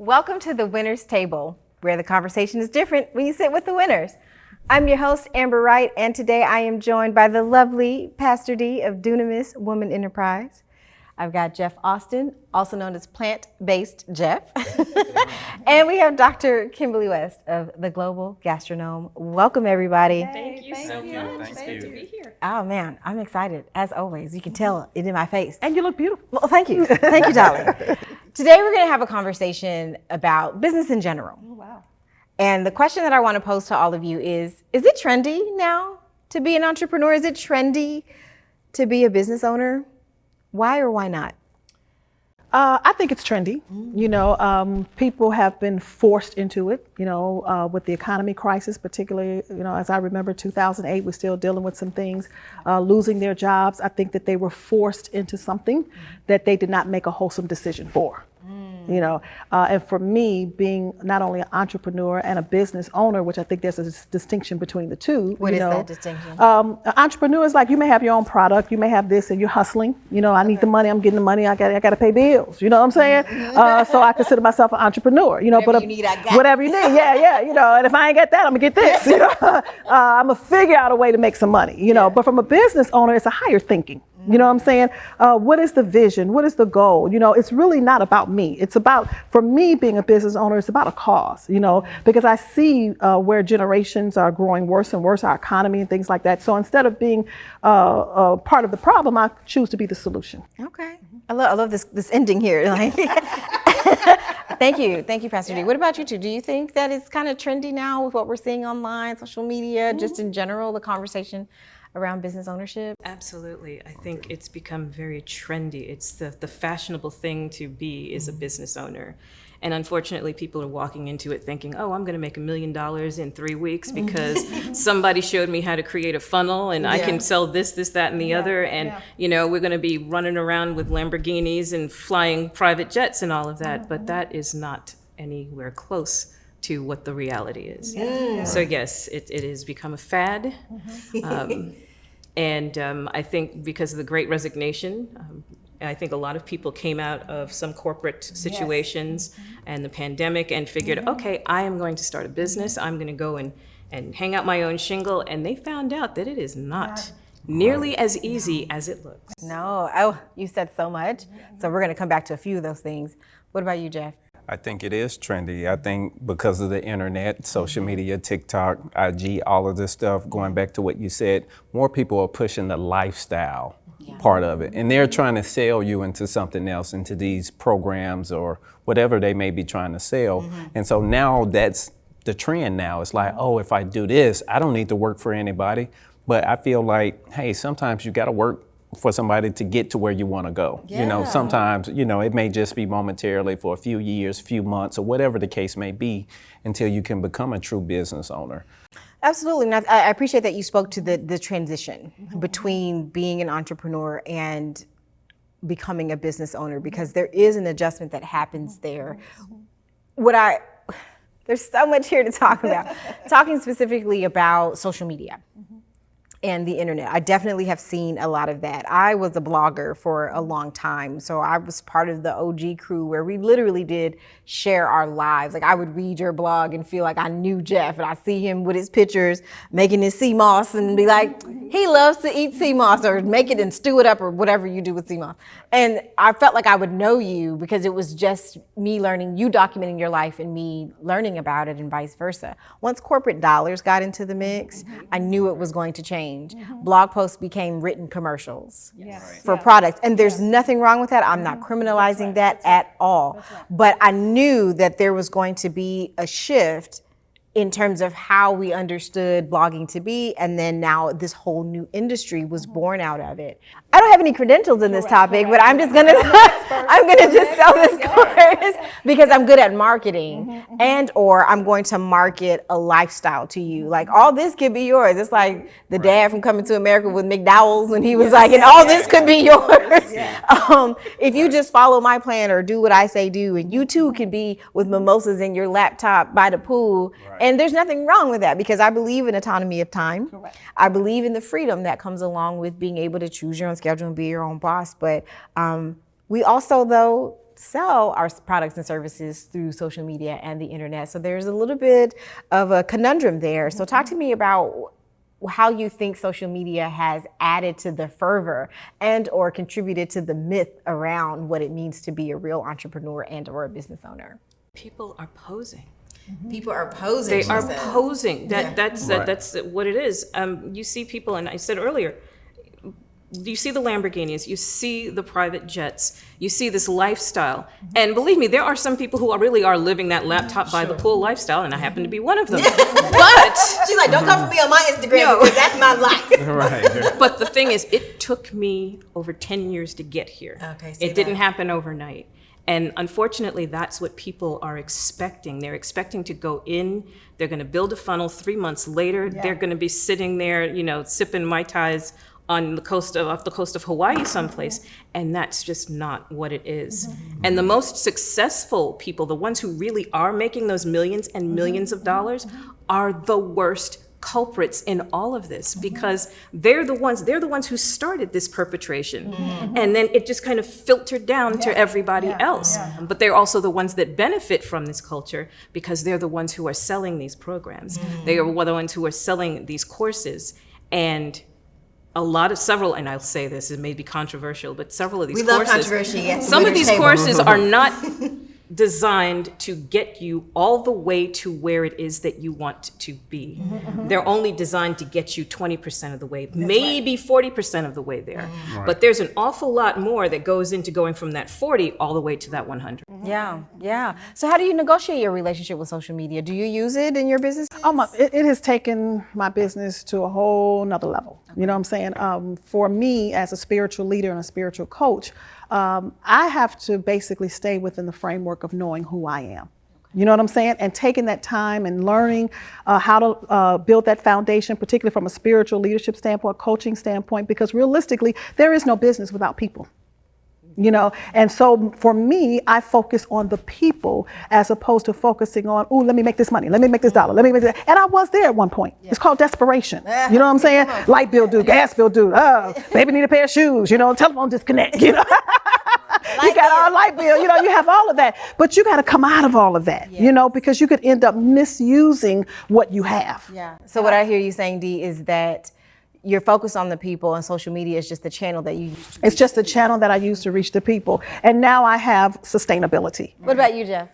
Welcome to the Winners Table, where the conversation is different when you sit with the winners. I'm your host, Amber Wright, and today I am joined by the lovely Pastor Dee of Dunamis Woman Enterprise. I've got Jeff Austin, also known as Plant-Based Jeff. And we have Dr. Kimberly West of the Global Gastronome. Welcome, everybody. Thank you so much. Glad to be here. Oh, man, I'm excited, as always. You can tell it in my face. And you look beautiful. Well, thank you. Thank you, darling. Today, we're going to have a conversation about business in general. Oh, wow. And the question that I want to pose to all of you is it trendy now to be an entrepreneur? Is it trendy to be a business owner? Why or why not? I think it's trendy. You know, people have been forced into it, with the economy crisis, particularly, as I remember 2008, we're still dealing with some things, losing their jobs. I think that they were forced into something that they did not make a wholesome decision for. And for me, being not only an entrepreneur and a business owner, which I think there's a distinction between the two. What is that distinction? An entrepreneur is like, you may have your own product, you may have this, and you're hustling. I need the money, I'm getting the money, I got to pay bills. You know what I'm saying? So I consider myself an entrepreneur. Whatever you need, I got. Whatever you need, yeah. And if I ain't got that, I'm gonna get this. I'm gonna figure out a way to make some money. But from a business owner, it's a higher thinking. You know what I'm saying? What is the vision? What is the goal? It's really not about me. It's about, for me, being a business owner, it's about a cause, because I see where generations are growing worse and worse, our economy and things like that. So instead of being part of the problem, I choose to be the solution. Okay. I love this ending here. Thank you, Pastor D. What about you two? Do you think that it's kind of trendy now with what we're seeing online, social media, just in general, the conversation around business ownership? Absolutely. I think it's become very trendy. It's the fashionable thing to be is a business owner. And unfortunately, people are walking into it thinking, oh, I'm going to make $1 million in 3 weeks because somebody showed me how to create a funnel and I can sell this, that, and the other. And, we're going to be running around with Lamborghinis and flying private jets and all of that. But that is not anywhere close to what the reality is. So yes, it has become a fad. And I think because of the Great Resignation, I think a lot of people came out of some corporate situations and the pandemic and figured, okay, I am going to start a business. I'm going to go and hang out my own shingle. And they found out that it is not nearly as easy as it looks. No. Oh, you said so much. So we're going to come back to a few of those things. What about you, Jeff? I think it is trendy. I think because of the internet, social media, TikTok, IG, all of this stuff, going back to what you said, more people are pushing the lifestyle part of it. And they're trying to sell you into something else, into these programs or whatever they may be trying to sell. And so now that's the trend now. It's like, oh, if I do this, I don't need to work for anybody. But I feel like, hey, sometimes you got to work for somebody to get to where you want to go. Sometimes, it may just be momentarily for a few years, few months, or whatever the case may be until you can become a true business owner. Absolutely. And I appreciate that you spoke to the transition between being an entrepreneur and becoming a business owner, because there is an adjustment that happens there. There's so much here to talk about. Talking specifically about social media. And the internet. I definitely have seen a lot of that. I was a blogger for a long time. So I was part of the OG crew where we literally did share our lives. Like I would read your blog and feel like I knew Jeff, and I see him with his pictures making his sea moss and be like, he loves to eat sea moss, or make it and stew it up, or whatever you do with sea moss. And I felt like I would know you because it was just me learning, you documenting your life and me learning about it, and vice versa. Once corporate dollars got into the mix, I knew it was going to change. Blog posts became written commercials for products. And there's nothing wrong with that. I'm not criminalizing that at all. But I knew that there was going to be a shift in terms of how we understood blogging to be. And then now this whole new industry was born out of it. I don't have any credentials in this topic, but I'm just gonna just sell this course because I'm good at marketing, and or I'm going to market a lifestyle to you. Like all this could be yours. It's like the dad from Coming to America with McDowell's when he was like, and all this could be yours. If you just follow my plan or do what I say do, and you too can be with mimosas in your laptop by the pool. And there's nothing wrong with that, because I believe in autonomy of time. I believe in the freedom that comes along with being able to choose your own schedule and be your own boss. But we also, though, sell our products and services through social media and the internet. So there's a little bit of a conundrum there. So talk to me about how you think social media has added to the fervor and or contributed to the myth around what it means to be a real entrepreneur and or a business owner. People are posing. People are posing. They are posing. That's what it is. You see people, and I said earlier, you see the Lamborghinis, you see the private jets, you see this lifestyle. And believe me, there are some people who really are living that laptop by the pool lifestyle, and I happen to be one of them. But she's like, don't come for me on my Instagram because that's my life. Right. but the thing is, it took me over 10 years to get here. Okay, it didn't happen overnight. And unfortunately, that's what people are expecting. They're expecting to go in, they're going to build a funnel. 3 months later, they're going to be sitting there, sipping Mai Tais on the coast off the coast of Hawaii someplace, and that's just not what it is. And the most successful people, the ones who really are making those millions and millions of dollars, are the worst culprits in all of this, because they're the ones who started this perpetration, and then it just kind of filtered down to everybody else. But they're also the ones that benefit from this culture, because they're the ones who are selling these programs. They are the ones who are selling these courses, and several, and I'll say this, it may be controversial, but several of these courses, we love controversy, yes. some of these courses are not designed to get you all the way to where it is that you want to be. They're only designed to get you 20% of the way, maybe 40% of the way there. But there's an awful lot more that goes into going from that 40 all the way to that 100. Yeah. So how do you negotiate your relationship with social media? Do you use it in your business? It has taken my business to a whole nother level. You know what I'm saying? For me, as a spiritual leader and a spiritual coach, I have to basically stay within the framework of knowing who I am. You know what I'm saying? And taking that time and learning how to build that foundation, particularly from a spiritual leadership standpoint, coaching standpoint, because realistically, there is no business without people. And so for me, I focus on the people as opposed to focusing on, let me make this money, let me make this dollar, let me make that. And I was there at one point. It's called desperation. You know what I'm saying? Light bill due, gas bill due, baby need a pair of shoes, telephone disconnect, You got our light bill, you have all of that. But you got to come out of all of that, because you could end up misusing what you have. Yeah. So what I hear you saying, Dee, is that you're focused on the people, and social media is just the channel that you use. It's just the channel that I use to reach the people. And now I have sustainability. What about you, Jeff?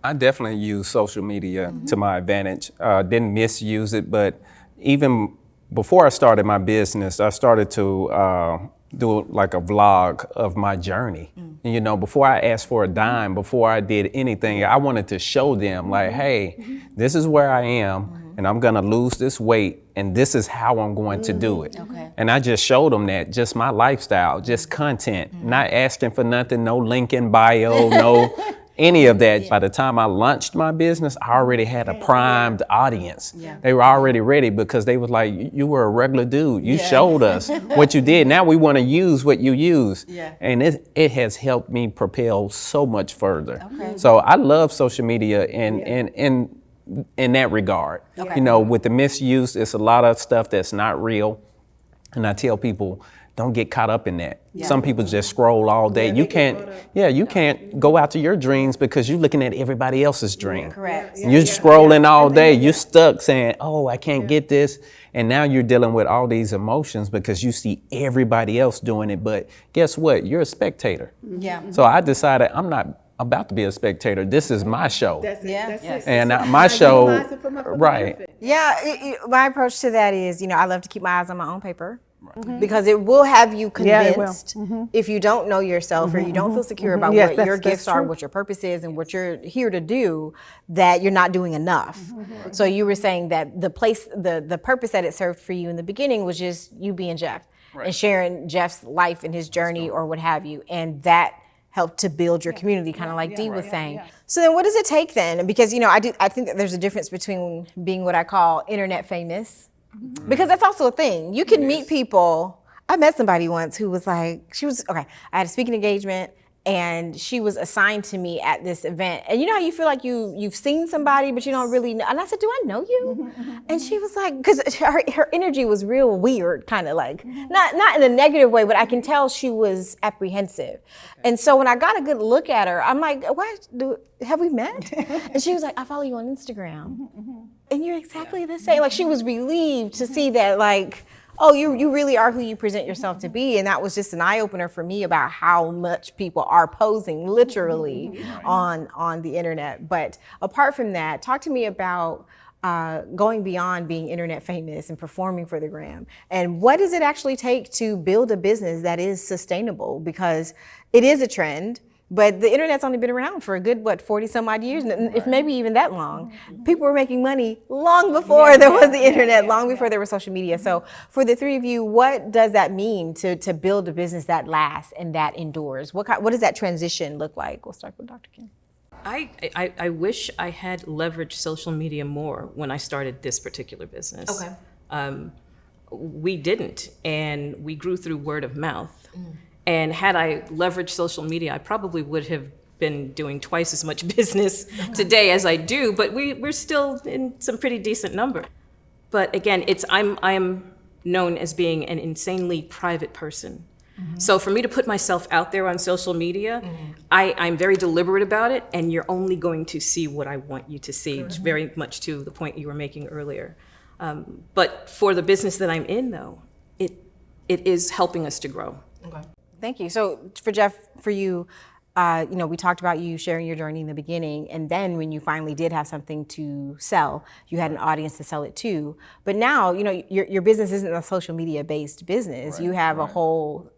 I definitely use social media to my advantage. Didn't misuse it, but even before I started my business, I started to do like a vlog of my journey. Before I asked for a dime, before I did anything, I wanted to show them like, hey, this is where I am, and I'm gonna lose this weight, and this is how I'm going to do it. And I just showed them that, just my lifestyle, just content, not asking for nothing, no link in bio, no any of that. By the time I launched my business, I already had a primed audience. They were already ready, because they was like, you were a regular dude. You showed us what you did. Now we want to use what you use. And it has helped me propel so much further. So I love social media in that regard. With the misuse, it's a lot of stuff that's not real. And I tell people, don't get caught up in that. Some people just scroll all day. You can't go out to your dreams because you're looking at everybody else's dream. Correct. You're scrolling all day. You're stuck saying, I can't get this. And now you're dealing with all these emotions because you see everybody else doing it. But guess what? You're a spectator. So I decided I'm not about to be a spectator. This is my show. That's it. And my show, right. My approach to that is, I love to keep my eyes on my own paper. Because it will have you convinced if you don't know yourself or you don't feel secure about what your gifts are, what your purpose is, and what you're here to do, that you're not doing enough. So you were saying that the purpose that it served for you in the beginning was just you being Jeff and sharing Jeff's life and his journey or what have you, and that helped to build your community, kind of like Dee was saying. So then what does it take then? Because I think that there's a difference between being what I call internet famous, because that's also a thing. You can meet people. I met somebody once who was like, I had a speaking engagement and she was assigned to me at this event. And you know how you feel like you've seen somebody, but you don't really know. And I said, do I know you? And she was like, because her energy was real weird, kind of like, not in a negative way, but I can tell she was apprehensive. And so when I got a good look at her, I'm like, have we met? And she was like, I follow you on Instagram. And you're exactly the same. Like, she was relieved to see that, like, oh, you really are who you present yourself to be. And that was just an eye-opener for me about how much people are posing literally on the internet. But apart from that, talk to me about going beyond being internet famous and performing for the gram. And what does it actually take to build a business that is sustainable? Because it is a trend. But the internet's only been around for a good, 40 some odd years, if maybe even that long. People were making money long before there was the internet, long before there was social media. So for the three of you, what does that mean to build a business that lasts and that endures? What does that transition look like? We'll start with Dr. Kim. I wish I had leveraged social media more when I started this particular business. Okay. We didn't, and we grew through word of mouth. And had I leveraged social media, I probably would have been doing twice as much business today as I do, but we're still in some pretty decent number. But again, I'm known as being an insanely private person. So for me to put myself out there on social media, I'm very deliberate about it, and you're only going to see what I want you to see, very much to the point you were making earlier. But for the business that I'm in, though, it is helping us to grow. Okay. Thank you. So for Jeff, for you, we talked about you sharing your journey in the beginning, and then when you finally did have something to sell, you had an audience to sell it to. But now, your business isn't a social media based business. You have a whole,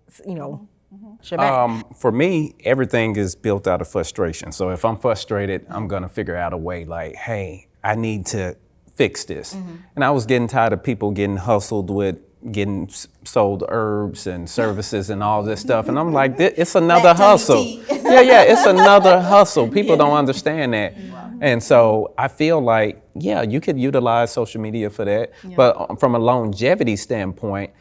shebang. For me, everything is built out of frustration. So if I'm frustrated, I'm gonna figure out a way like, hey, I need to fix this. And I was getting tired of people getting hustled with getting sold herbs and services and all this stuff. And I'm like, it's another hustle. It's another hustle. People don't understand that. And so I feel like, you could utilize social media for that. But from a longevity standpoint,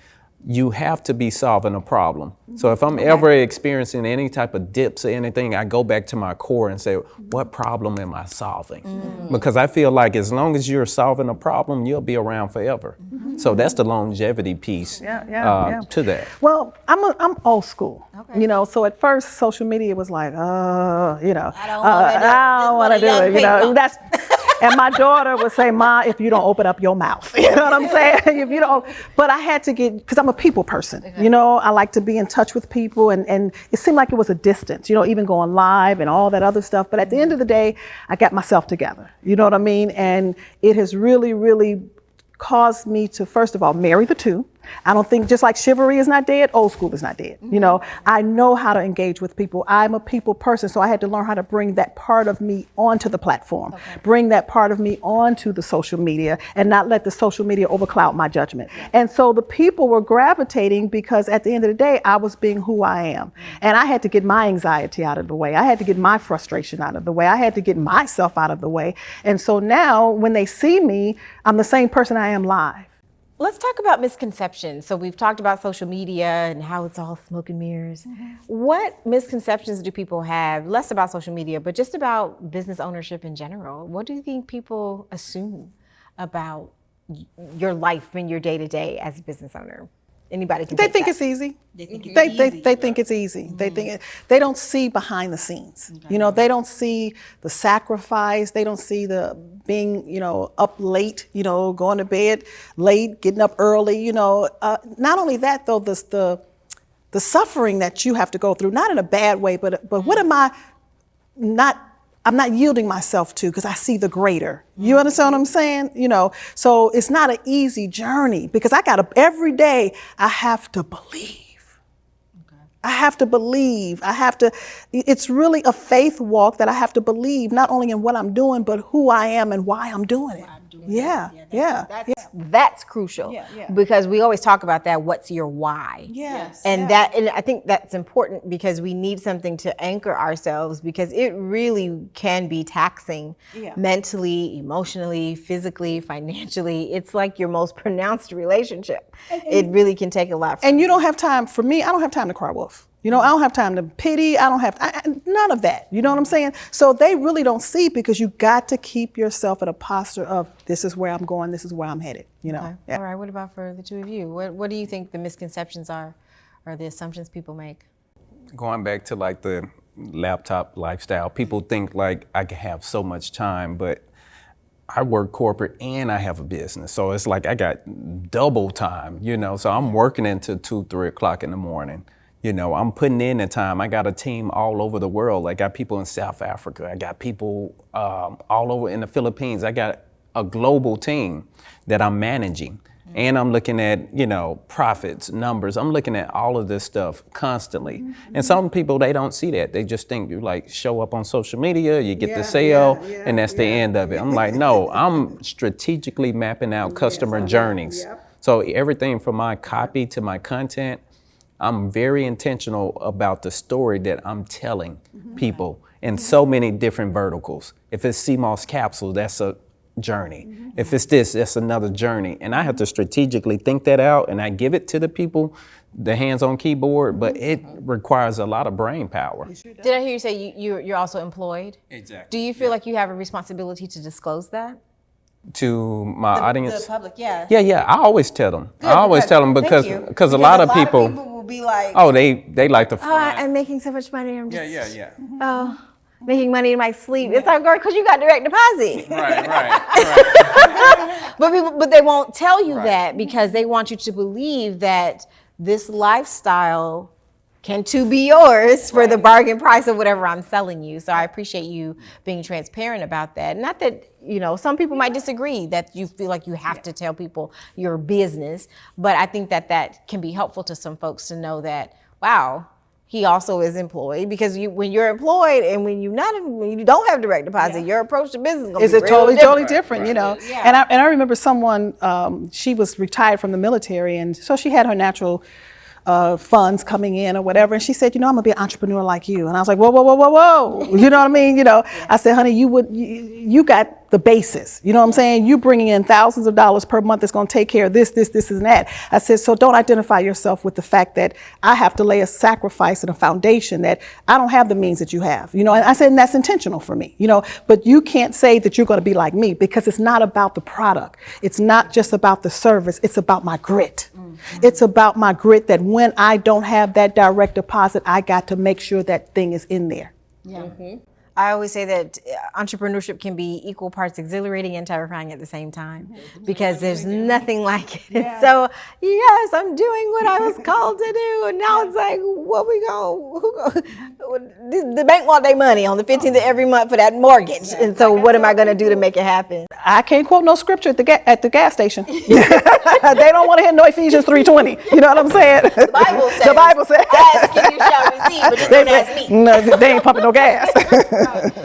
you have to be solving a problem. So if I'm ever experiencing any type of dips or anything, I go back to my core and say, what problem am I solving? Because I feel like as long as you're solving a problem, you'll be around forever. So that's the longevity piece to that. Well, I'm old school, so at first social media was like, I don't want to do it, that's. And my daughter would say, Ma, if you don't open up your mouth, you know what I'm saying? If you don't, but I had to because I'm a people person, I like to be in touch with people, and it seemed like it was a distance, even going live and all that other stuff. But at the end of the day, I got myself together, you know what I mean? And it has really, really caused me to, first of all, marry the two. I don't think, just like chivalry is not dead, old school is not dead. I know how to engage with people. I'm a people person, so I had to learn how to bring that part of me onto the platform, bring that part of me onto the social media, and not let the social media overcloud my judgment. And so the people were gravitating because at the end of the day, I was being who I am. And I had to get my anxiety out of the way. I had to get my frustration out of the way. I had to get myself out of the way. And so now when they see me, I'm the same person I am live. Let's talk about misconceptions. So we've talked about social media and how it's all smoke and mirrors. What misconceptions do people have, less about social media, but just about business ownership in general? What do you think people assume about your life and your day-to-day as a business owner? Anybody can They think it's easy. They think it's easy. They don't see behind the scenes. They don't see the sacrifice. They don't see the being, up late, going to bed late, getting up early, not only that though, the suffering that you have to go through, not in a bad way, but what am I'm not yielding myself to because I see the greater. You understand what I'm saying? So it's not an easy journey because every day I have to believe. I have to believe. It's really a faith walk that I have to believe not only in what I'm doing, but who I am and why I'm doing it. That's crucial because we always talk about that. What's your why? Yes. And I think that's important because we need something to anchor ourselves because it really can be taxing mentally, emotionally, physically, financially. It's like your most pronounced relationship. It really can take a lot. And you don't have time, for me, I don't have time to cry wolf. You know, I don't have time to pity. I don't have none of that. You know what I'm saying? So they really don't see, because you got to keep yourself in a posture of, this is where I'm going, this is where I'm headed. You know. Okay. Yeah. All right. What about for the two of you? What do you think the misconceptions are, or the assumptions people make? Going back to like the laptop lifestyle, people think like I can have so much time, but I work corporate and I have a business. So it's like I got double time, you know, so I'm working until 2, 3 o'clock in the morning. You know, I'm putting in the time. I got a team all over the world. I got people in South Africa. I got people all over in the Philippines. I got a global team that I'm managing. And I'm looking at, you know, profits, numbers. I'm looking at all of this stuff constantly. And some people, they don't see that. They just think you like show up on social media, you get the sale, and that's the end of it. I'm like, no, I'm strategically mapping out customer journeys. So everything from my copy to my content, I'm very intentional about the story that I'm telling people in so many different verticals. If it's CMOS capsules, that's a journey. If it's this, that's another journey. And I have to strategically think that out, and I give it to the people, the hands-on keyboard, but it requires a lot of brain power. Did I hear you say you're also employed? Exactly. Do you feel like you have a responsibility to disclose that? To my audience? The public, yeah. Yeah, I always tell them. I always tell them because a lot of people will be like, oh, they like the front. I'm making so much money. I'm just, Yeah. oh, making money in my sleep. It's like, girl, because you got direct deposit. Right. But they won't tell you that, because they want you to believe that this lifestyle can too be yours for the bargain price of whatever I'm selling you. So I appreciate you being transparent about that. Not that, you know, some people might disagree that you feel like you have to tell people your business, but I think that can be helpful to some folks to know that, wow, he also is employed, because when you're employed and when you don't have direct deposit, your approach to business is going to be totally different, you know. And I remember someone, she was retired from the military, and so she had her natural funds coming in or whatever, and she said, you know, I'm gonna be an entrepreneur like you. And I was like, whoa, you know what I mean? You know, I said, honey, you got the basis, you know what I'm saying? You bringing in thousands of dollars per month that's gonna take care of this, and that. I said, so don't identify yourself with the fact that I have to lay a sacrifice and a foundation that I don't have the means that you have, you know. And I said, and that's intentional for me, you know, but you can't say that you're gonna be like me, because it's not about the product. It's not just about the service, it's about my grit. It's about my grit, that when I don't have that direct deposit, I got to make sure that thing is in there. Yeah. I always say that entrepreneurship can be equal parts exhilarating and terrifying at the same time, because there's nothing like it. Yeah. So yes, I'm doing what I was called to do, and now it's like, the bank want their money on the 15th of every month for that mortgage, and so what am I going to do to make it happen? I can't quote no scripture at the gas station. They don't want to hear no Ephesians 3:20. You know what I'm saying? The Bible says, ask and you shall receive, but just don't ask me. No, they ain't pumping no gas.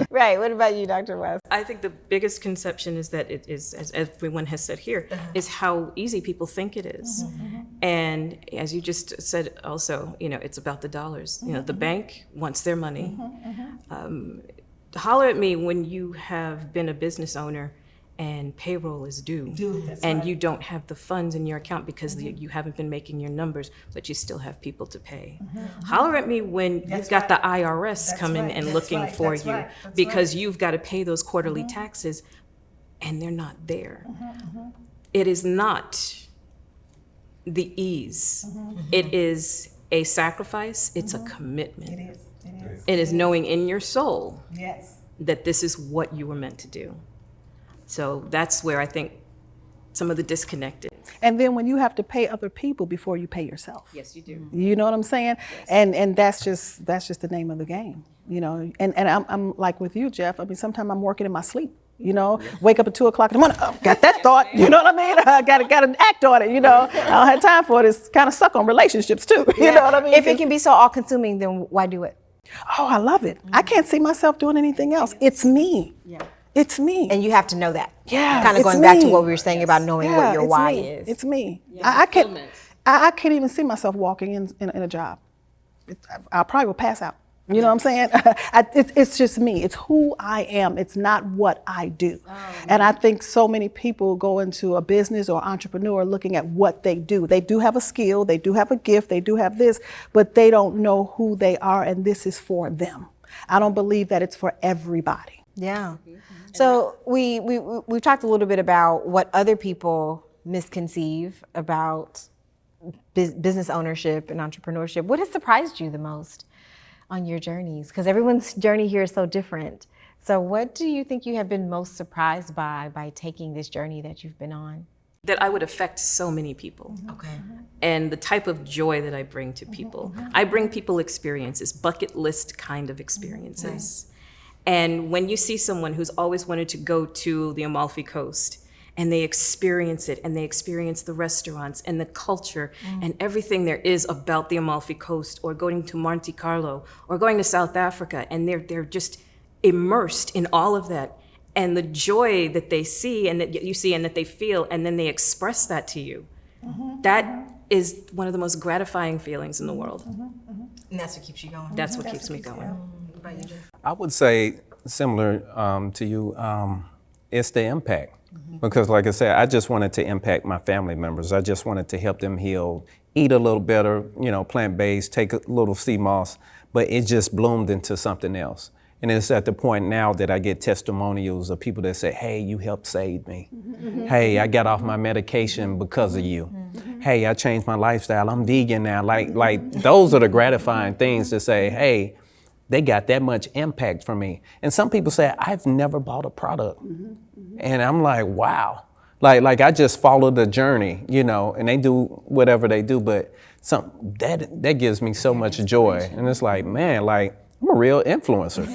Right. What about you, Dr. West? I think the biggest conception is that it is, as everyone has said here, is how easy people think it is. And as you just said also, you know, it's about the dollars. You know, the bank wants their money. Holler at me when you have been a business owner and payroll is due, and you don't have the funds in your account because you haven't been making your numbers, but you still have people to pay. Holler at me when you've got the IRS coming and looking for you, because you've got to pay those quarterly taxes and they're not there. It is not the ease. It is a sacrifice. It's a commitment. It is knowing in your soul that this is what you were meant to do. So that's where I think some of the disconnect is. And then when you have to pay other people before you pay yourself. Yes, you do. You know what I'm saying? Yes. And that's just the name of the game. You know, and I'm like with you, Jeff. I mean, sometimes I'm working in my sleep. You know, wake up at 2 o'clock in the morning. Oh, got that thought. You know what I mean? I got to act on it. You know, I don't have time for it. It's kind of stuck on relationships too. You know what I mean? If it can be so all-consuming, then why do it? Oh, I love it. I can't see myself doing anything else. It's me. It's me. And you have to know that. Yeah. Kind of going back to what we were saying about knowing what your why is. It's me. I can't even see myself walking in a job. I probably will pass out. You know what I'm saying? It's just me. It's who I am. It's not what I do. And I think so many people go into a business or entrepreneur looking at what they do. They do have a skill, they do have a gift, they do have this, but they don't know who they are, and this is for them. I don't believe that it's for everybody. Yeah. So we've talked a little bit about what other people misconceive about business ownership and entrepreneurship. What has surprised you the most on your journeys? Because everyone's journey here is so different. So what do you think you have been most surprised by taking this journey that you've been on? That I would affect so many people. Okay. And the type of joy that I bring to people. I bring people experiences, bucket list kind of experiences. And when you see someone who's always wanted to go to the Amalfi Coast, and they experience it, and they experience the restaurants and the culture and everything there is about the Amalfi Coast, or going to Monte Carlo, or going to South Africa, and they're just immersed in all of that, and the joy that they see and that you see and that they feel, and then they express that to you. That is one of the most gratifying feelings in the world. And that's what keeps you going. That's what keeps me going. What about you, Jeff? I would say similar to you, it's the impact. Because like I said, I just wanted to impact my family members. I just wanted to help them heal, eat a little better, plant-based, take a little sea moss, but it just bloomed into something else. And it's at the point now that I get testimonials of people that say, hey, you helped save me. Hey, I got off my medication because of you. Hey, I changed my lifestyle. I'm vegan now. Like those are the gratifying things to say, hey, they got that much impact from me. And some people say, I've never bought a product. And I'm like, wow. Like I just follow the journey, and they do whatever they do, but that gives me so much joy. And it's like, man, I'm a real influencer.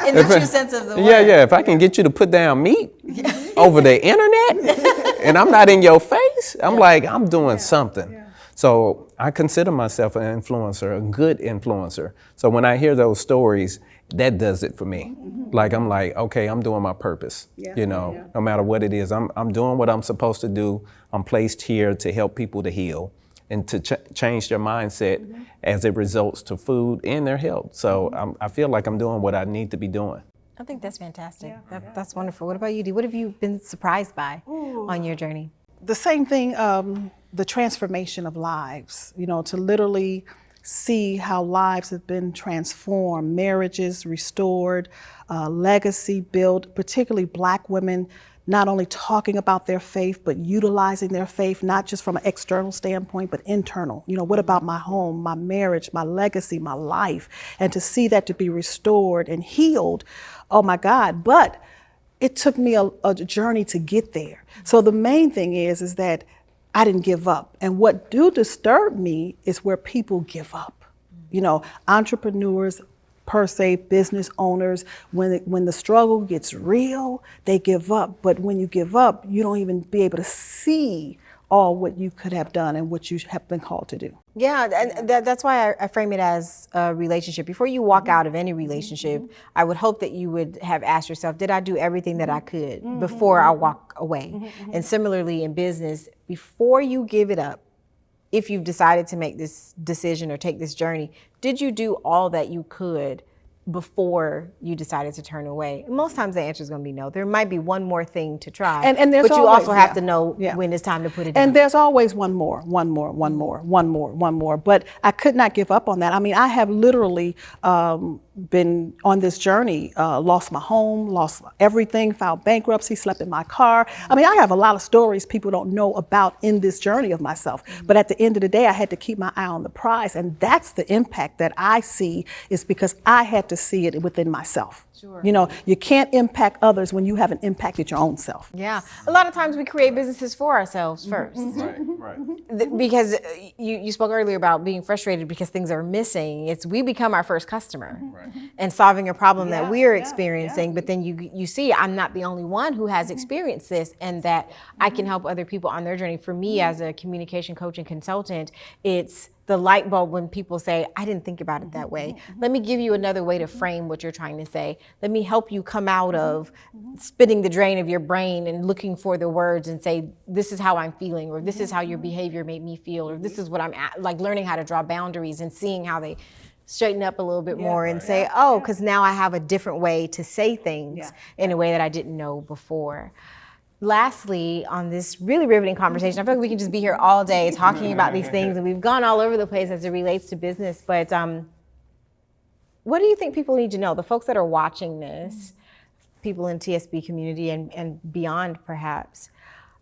In the true sense of the word. Yeah. If I can get you to put down meat over the internet and I'm not in your face, I'm doing something. So I consider myself an influencer, a good influencer. So when I hear those stories, that does it for me. I'm like, okay, I'm doing my purpose. No matter what it is, I'm doing what I'm supposed to do. I'm placed here to help people to heal and to change their mindset as it results to food and their health. So I feel like I'm doing what I need to be doing. I think that's fantastic. That's wonderful. What about you, Dee? What have you been surprised by on your journey? The same thing, the transformation of lives, to literally see how lives have been transformed, marriages restored, legacy built, particularly Black women, not only talking about their faith, but utilizing their faith, not just from an external standpoint, but internal. What about my home, my marriage, my legacy, my life? And to see that to be restored and healed, oh my God. But it took me a journey to get there. So the main thing is that I didn't give up. And what do disturb me is where people give up. Entrepreneurs, per se, business owners, when the struggle gets real, they give up. But when you give up, you don't even be able to see all what you could have done and what you have been called to do. Yeah, and that's why I frame it as a relationship. Before you walk out of any relationship, I would hope that you would have asked yourself, did I do everything that I could before I walk away? And similarly in business, before you give it up, if you've decided to make this decision or take this journey, did you do all that you could before you decided to turn away? Most times the answer is going to be no. There might be one more thing to try, and there's but you always, also have to know when it's time to put it down. And there's always one more. But I could not give up on that. I mean, I have literally been on this journey, lost my home, lost everything, filed bankruptcy, slept in my car. I mean, I have a lot of stories people don't know about in this journey of myself. But at the end of the day, I had to keep my eye on the prize. And that's the impact that I see, is because I had to see it within myself. Sure. You can't impact others when you haven't impacted your own self. Yeah. A lot of times we create businesses for ourselves first. Right. Because you spoke earlier about being frustrated because things are missing. We become our first customer and solving a problem that we're experiencing. But then you see, I'm not the only one who has experienced this, and that I can help other people on their journey. For me, as a communication coach and consultant, it's the light bulb when people say, I didn't think about it that way. Let me give you another way to frame what you're trying to say. Let me help you come out of spitting the drain of your brain and looking for the words and say, this is how I'm feeling, or this is how your behavior made me feel, or this is what I'm at, like learning how to draw boundaries and seeing how they straighten up a little bit more and say, oh, because now I have a different way to say things in a way that I didn't know before. Lastly, on this really riveting conversation, I feel like we can just be here all day talking about these things, and we've gone all over the place as it relates to business. But what do you think people need to know? The folks that are watching this, people in TSB community and beyond, perhaps.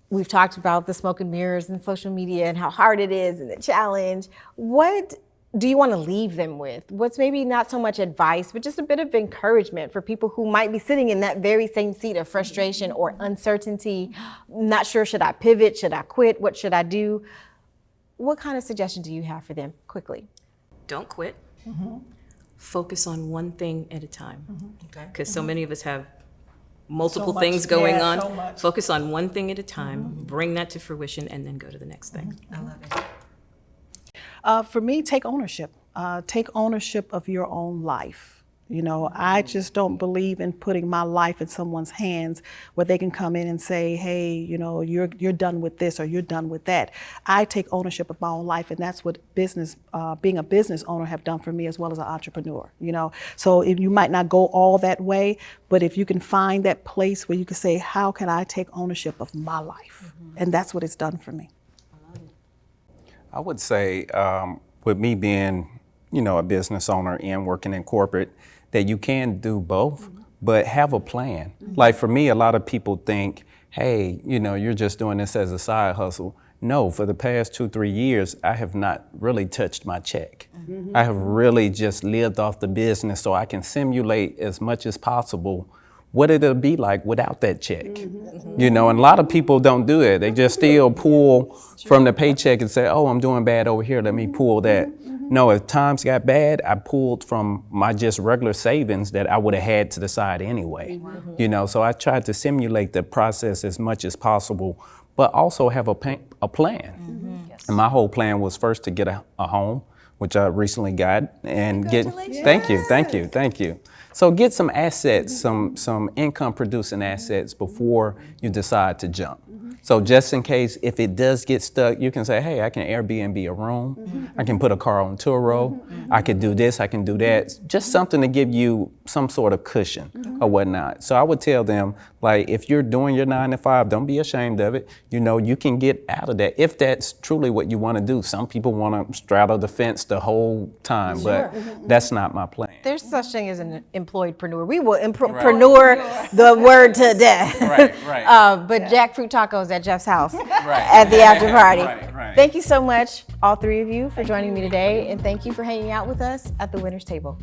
We've talked about the smoke and mirrors and social media and how hard it is and the challenge. What do you want to leave them with? What's maybe not so much advice, but just a bit of encouragement for people who might be sitting in that very same seat of frustration or uncertainty, not sure, should I pivot, should I quit, what should I do? What kind of suggestion do you have for them quickly? Don't quit. Focus on one thing at a time. Because so many of us have multiple things going on. Focus on one thing at a time, bring that to fruition, and then go to the next thing. I love it. For me, take ownership. Take ownership of your own life. You know, I just don't believe in putting my life in someone's hands where they can come in and say, hey, you know, you're done with this or you're done with that. I take ownership of my own life, and that's what business, being a business owner have done for me as well as an entrepreneur, you know. So if you might not go all that way, but if you can find that place where you can say, how can I take ownership of my life? And that's what it's done for me. I would say, with me being, you know, a business owner and working in corporate, that you can do both, but have a plan. Like for me, a lot of people think, hey, you know, you're just doing this as a side hustle. No, for the past 2-3 years, I have not really touched my check. I have really just lived off the business so I can simulate as much as possible what it'll be like without that check. You know, and a lot of people don't do it. They just still pull from the paycheck and say, oh, I'm doing bad over here, let me pull that. No, if times got bad, I pulled from my just regular savings that I would have had to the side anyway. You know, so I tried to simulate the process as much as possible, but also have a plan. And my whole plan was first to get a home, which I recently got, and get, thank you. So get some assets, some income producing assets before you decide to jump. So just in case, if it does get stuck, you can say, hey, I can Airbnb a room. I can put a car on Turo. I can do this, I can do that. Just something to give you some sort of cushion or whatnot. So I would tell them, like, if you're doing your 9 to 5, don't be ashamed of it. You know, you can get out of that if that's truly what you want to do. Some people want to straddle the fence the whole time, but that's not my plan. There's such thing as an employedpreneur. We will empreneur the word to death. But jackfruit tacos at Jeff's house at the after party. Thank you so much, all three of you, for joining me today, and thank you for hanging out with us at the Winner's Table.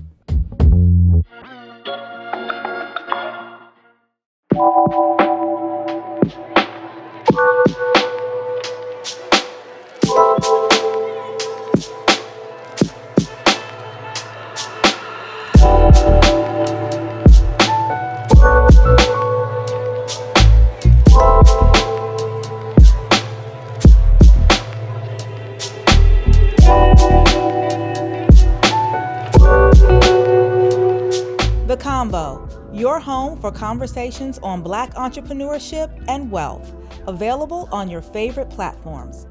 The Combo, your home for conversations on Black entrepreneurship and wealth, available on your favorite platforms.